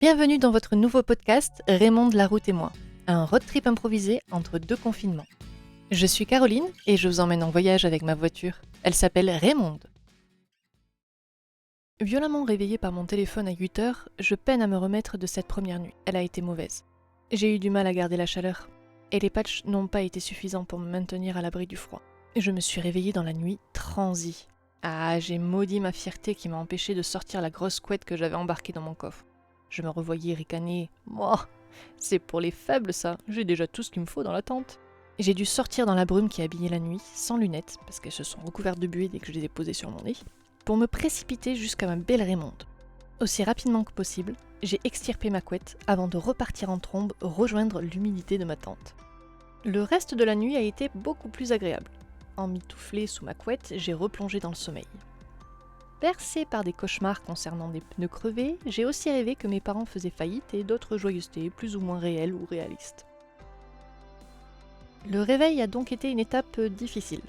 Bienvenue dans votre nouveau podcast Raymond de la route et moi, un road trip improvisé entre deux confinements. Je suis Caroline et je vous emmène en voyage avec ma voiture. Elle s'appelle Raymond. Violemment réveillée par mon téléphone à 8h, je peine à me remettre de cette première nuit. Elle a été mauvaise. J'ai eu du mal à garder la chaleur et les patchs n'ont pas été suffisants pour me maintenir à l'abri du froid. Je me suis réveillée dans la nuit transie. Ah, j'ai maudit ma fierté qui m'a empêché de sortir la grosse couette que j'avais embarquée dans mon coffre. Je me revoyais ricaner. Moi, c'est pour les faibles ça, j'ai déjà tout ce qu'il me faut dans la tente. J'ai dû sortir dans la brume qui habillait la nuit, sans lunettes, parce qu'elles se sont recouvertes de buée dès que je les ai posées sur mon nez, pour me précipiter jusqu'à ma belle Raymond. Aussi rapidement que possible, j'ai extirpé ma couette avant de repartir en trombe rejoindre l'humidité de ma tente. Le reste de la nuit a été beaucoup plus agréable. Emmitouflée sous ma couette, j'ai replongé dans le sommeil. Bercée par des cauchemars concernant des pneus crevés, j'ai aussi rêvé que mes parents faisaient faillite et d'autres joyeusetés plus ou moins réelles ou réalistes. Le réveil a donc été une étape difficile.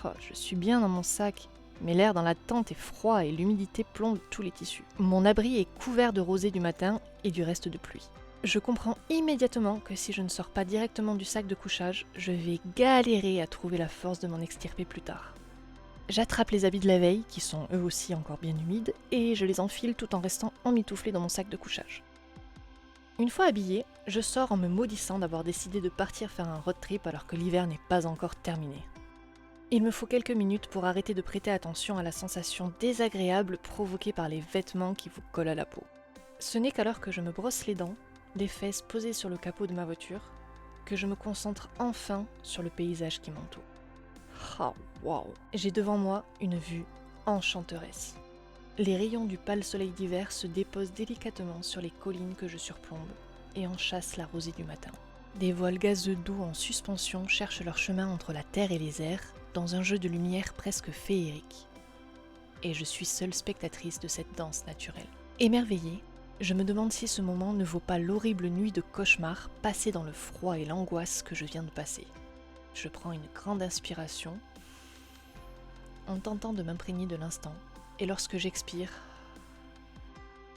Oh, je suis bien dans mon sac, mais l'air dans la tente est froid et l'humidité plombe tous les tissus. Mon abri est couvert de rosée du matin et du reste de pluie. Je comprends immédiatement que si je ne sors pas directement du sac de couchage, je vais galérer à trouver la force de m'en extirper plus tard. J'attrape les habits de la veille, qui sont eux aussi encore bien humides, et je les enfile tout en restant emmitouflée dans mon sac de couchage. Une fois habillée, je sors en me maudissant d'avoir décidé de partir faire un road trip alors que l'hiver n'est pas encore terminé. Il me faut quelques minutes pour arrêter de prêter attention à la sensation désagréable provoquée par les vêtements qui vous collent à la peau. Ce n'est qu'alors que je me brosse les dents, les fesses posées sur le capot de ma voiture, que je me concentre enfin sur le paysage qui m'entoure. Oh, wow. J'ai devant moi une vue enchanteresse. Les rayons du pâle soleil d'hiver se déposent délicatement sur les collines que je surplombe et en chassent la rosée du matin. Des voiles gazeux d'eau en suspension cherchent leur chemin entre la terre et les airs dans un jeu de lumière presque féerique. Et je suis seule spectatrice de cette danse naturelle. Émerveillée, je me demande si ce moment ne vaut pas l'horrible nuit de cauchemar passée dans le froid et l'angoisse que je viens de passer. Je prends une grande inspiration en tentant de m'imprégner de l'instant, et lorsque j'expire,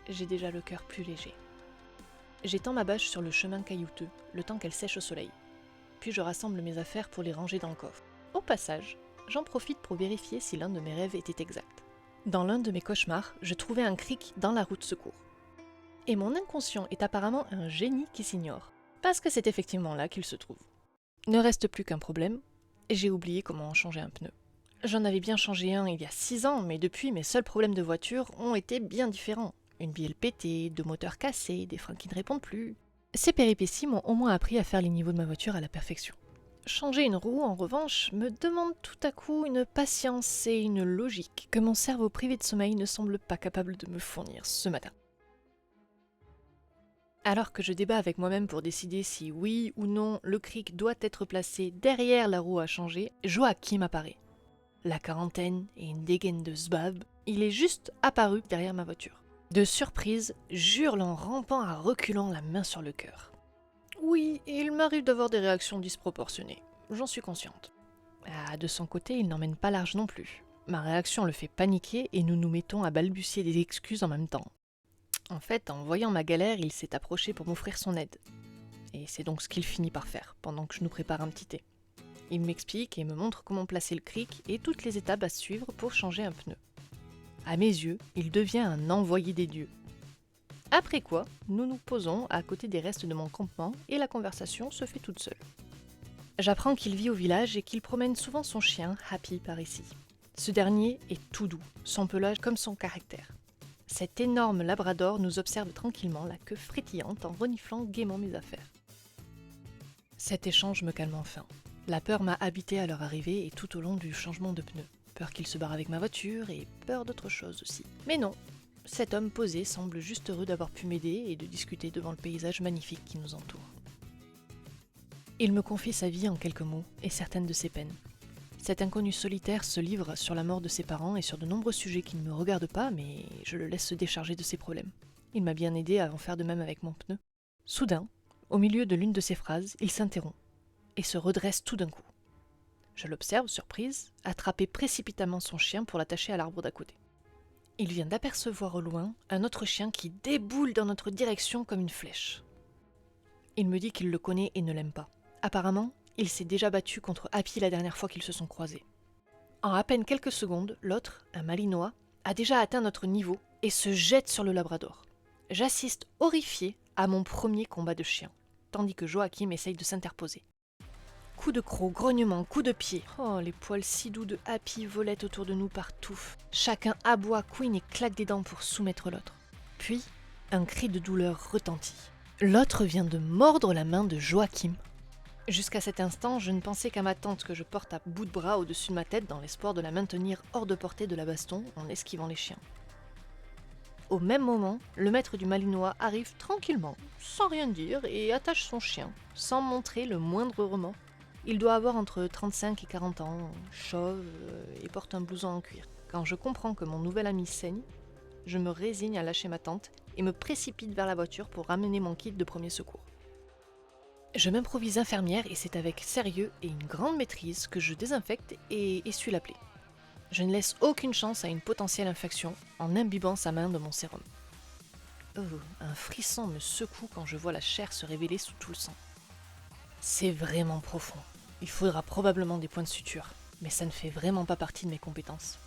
j'ai déjà le cœur plus léger. J'étends ma bâche sur le chemin caillouteux, le temps qu'elle sèche au soleil. Puis je rassemble mes affaires pour les ranger dans le coffre. Au passage, j'en profite pour vérifier si l'un de mes rêves était exact. Dans l'un de mes cauchemars, je trouvais un cric dans la roue de secours. Et mon inconscient est apparemment un génie qui s'ignore, parce que c'est effectivement là qu'il se trouve. Ne reste plus qu'un problème, j'ai oublié comment en changer un pneu. J'en avais bien changé un il y a 6 ans, mais depuis mes seuls problèmes de voiture ont été bien différents. Une bielle pétée, 2 moteurs cassés, des freins qui ne répondent plus. Ces péripéties m'ont au moins appris à faire les niveaux de ma voiture à la perfection. Changer une roue, en revanche, me demande tout à coup une patience et une logique que mon cerveau privé de sommeil ne semble pas capable de me fournir ce matin. Alors que je débat avec moi-même pour décider si oui ou non le cric doit être placé derrière la roue à changer, Joachim apparaît. La quarantaine et une dégaine de zbab, il est juste apparu derrière ma voiture. De surprise, j'hurle en rampant à reculant la main sur le cœur. Oui, il m'arrive d'avoir des réactions disproportionnées, j'en suis consciente. Ah, de son côté, il n'emmène pas large non plus. Ma réaction le fait paniquer et nous nous mettons à balbutier des excuses en même temps. En fait, en voyant ma galère, il s'est approché pour m'offrir son aide. Et c'est donc ce qu'il finit par faire, pendant que je nous prépare un petit thé. Il m'explique et me montre comment placer le cric et toutes les étapes à suivre pour changer un pneu. À mes yeux, il devient un envoyé des dieux. Après quoi, nous nous posons à côté des restes de mon campement et la conversation se fait toute seule. J'apprends qu'il vit au village et qu'il promène souvent son chien, Happy, par ici. Ce dernier est tout doux, son pelage comme son caractère. Cet énorme labrador nous observe tranquillement, la queue frétillante, en reniflant gaiement mes affaires. Cet échange me calme enfin. La peur m'a habité à leur arrivée et tout au long du changement de pneus. Peur qu'il se barre avec ma voiture et peur d'autre chose aussi. Mais non, cet homme posé semble juste heureux d'avoir pu m'aider et de discuter devant le paysage magnifique qui nous entoure. Il me confie sa vie en quelques mots et certaines de ses peines. Cet inconnu solitaire se livre sur la mort de ses parents et sur de nombreux sujets qui ne me regardent pas, mais je le laisse se décharger de ses problèmes. Il m'a bien aidé à en faire de même avec mon pneu. Soudain, au milieu de l'une de ses phrases, il s'interrompt et se redresse tout d'un coup. Je l'observe, surprise, attraper précipitamment son chien pour l'attacher à l'arbre d'à côté. Il vient d'apercevoir au loin un autre chien qui déboule dans notre direction comme une flèche. Il me dit qu'il le connaît et ne l'aime pas. Apparemment, il s'est déjà battu contre Happy la dernière fois qu'ils se sont croisés. En à peine quelques secondes, l'autre, un malinois, a déjà atteint notre niveau et se jette sur le labrador. J'assiste horrifié à mon premier combat de chien, tandis que Joachim essaye de s'interposer. Coups de croc, grognements, coups de pied. Oh, les poils si doux de Happy volaient autour de nous partout. Chacun aboie, couine et claque des dents pour soumettre l'autre. Puis, un cri de douleur retentit. L'autre vient de mordre la main de Joachim. Jusqu'à cet instant, je ne pensais qu'à ma tante que je porte à bout de bras au-dessus de ma tête dans l'espoir de la maintenir hors de portée de la baston en esquivant les chiens. Au même moment, le maître du malinois arrive tranquillement, sans rien dire, et attache son chien, sans montrer le moindre remords. Il doit avoir entre 35 et 40 ans, chauve et porte un blouson en cuir. Quand je comprends que mon nouvel ami saigne, je me résigne à lâcher ma tante et me précipite vers la voiture pour ramener mon kit de premier secours. Je m'improvise infirmière et c'est avec sérieux et une grande maîtrise que je désinfecte et essuie la plaie. Je ne laisse aucune chance à une potentielle infection en imbibant sa main de mon sérum. Oh, un frisson me secoue quand je vois la chair se révéler sous tout le sang. C'est vraiment profond. Il faudra probablement des points de suture, mais ça ne fait vraiment pas partie de mes compétences.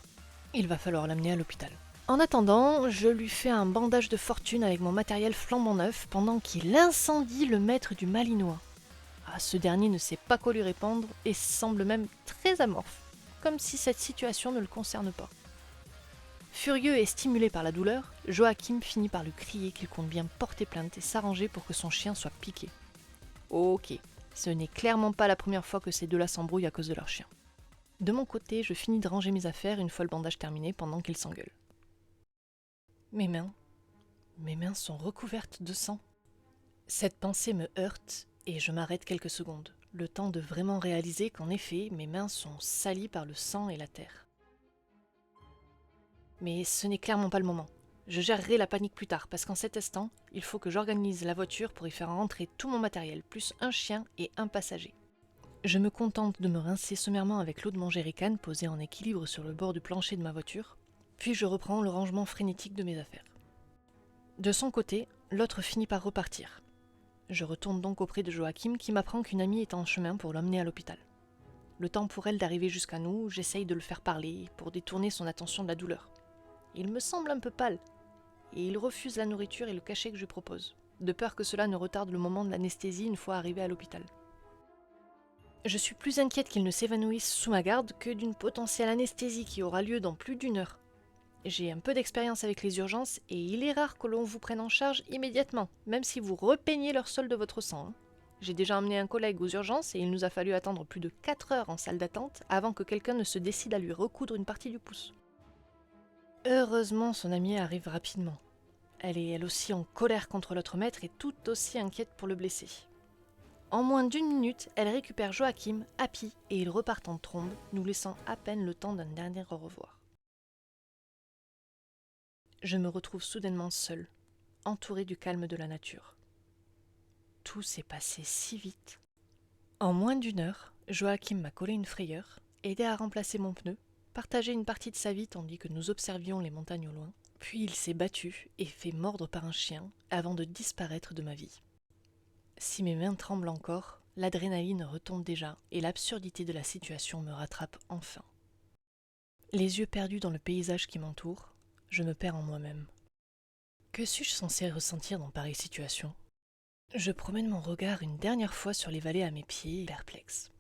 Il va falloir l'amener à l'hôpital. En attendant, je lui fais un bandage de fortune avec mon matériel flambant neuf pendant qu'il incendie le maître du malinois. Ah, ce dernier ne sait pas quoi lui répondre et semble même très amorphe, comme si cette situation ne le concerne pas. Furieux et stimulé par la douleur, Joachim finit par lui crier qu'il compte bien porter plainte et s'arranger pour que son chien soit piqué. Ok, ce n'est clairement pas la première fois que ces deux-là s'embrouillent à cause de leur chien. De mon côté, je finis de ranger mes affaires une fois le bandage terminé pendant qu'ils s'engueulent. Mes mains sont recouvertes de sang. Cette pensée me heurte et je m'arrête quelques secondes, le temps de vraiment réaliser qu'en effet, mes mains sont salies par le sang et la terre. Mais ce n'est clairement pas le moment. Je gérerai la panique plus tard, parce qu'en cet instant, il faut que j'organise la voiture pour y faire rentrer tout mon matériel, plus un chien et un passager. Je me contente de me rincer sommairement avec l'eau de mon jerrycan posée en équilibre sur le bord du plancher de ma voiture, puis je reprends le rangement frénétique de mes affaires. De son côté, l'autre finit par repartir. Je retourne donc auprès de Joachim qui m'apprend qu'une amie est en chemin pour l'emmener à l'hôpital. Le temps pour elle d'arriver jusqu'à nous, j'essaye de le faire parler pour détourner son attention de la douleur. Il me semble un peu pâle, et il refuse la nourriture et le cachet que je propose, de peur que cela ne retarde le moment de l'anesthésie une fois arrivé à l'hôpital. Je suis plus inquiète qu'il ne s'évanouisse sous ma garde que d'une potentielle anesthésie qui aura lieu dans plus d'1 heure. J'ai un peu d'expérience avec les urgences et il est rare que l'on vous prenne en charge immédiatement, même si vous repeignez leur sol de votre sang. J'ai déjà emmené un collègue aux urgences et il nous a fallu attendre plus de 4 heures en salle d'attente avant que quelqu'un ne se décide à lui recoudre une partie du pouce. Heureusement, son amie arrive rapidement. Elle est elle aussi en colère contre l'autre maître et tout aussi inquiète pour le blessé. En moins d'1 minute, elle récupère Joachim, Happy et ils repartent en trombe, nous laissant à peine le temps d'un dernier au revoir. Je me retrouve soudainement seule, entourée du calme de la nature. Tout s'est passé si vite. En moins d'1 heure, Joachim m'a collé une frayeur, aidé à remplacer mon pneu, partagé une partie de sa vie tandis que nous observions les montagnes au loin, puis il s'est battu et fait mordre par un chien avant de disparaître de ma vie. Si mes mains tremblent encore, l'adrénaline retombe déjà et l'absurdité de la situation me rattrape enfin. Les yeux perdus dans le paysage qui m'entoure, je me perds en moi-même. Que suis-je censé ressentir dans pareille situation ? Je promène mon regard une dernière fois sur les vallées à mes pieds, perplexe.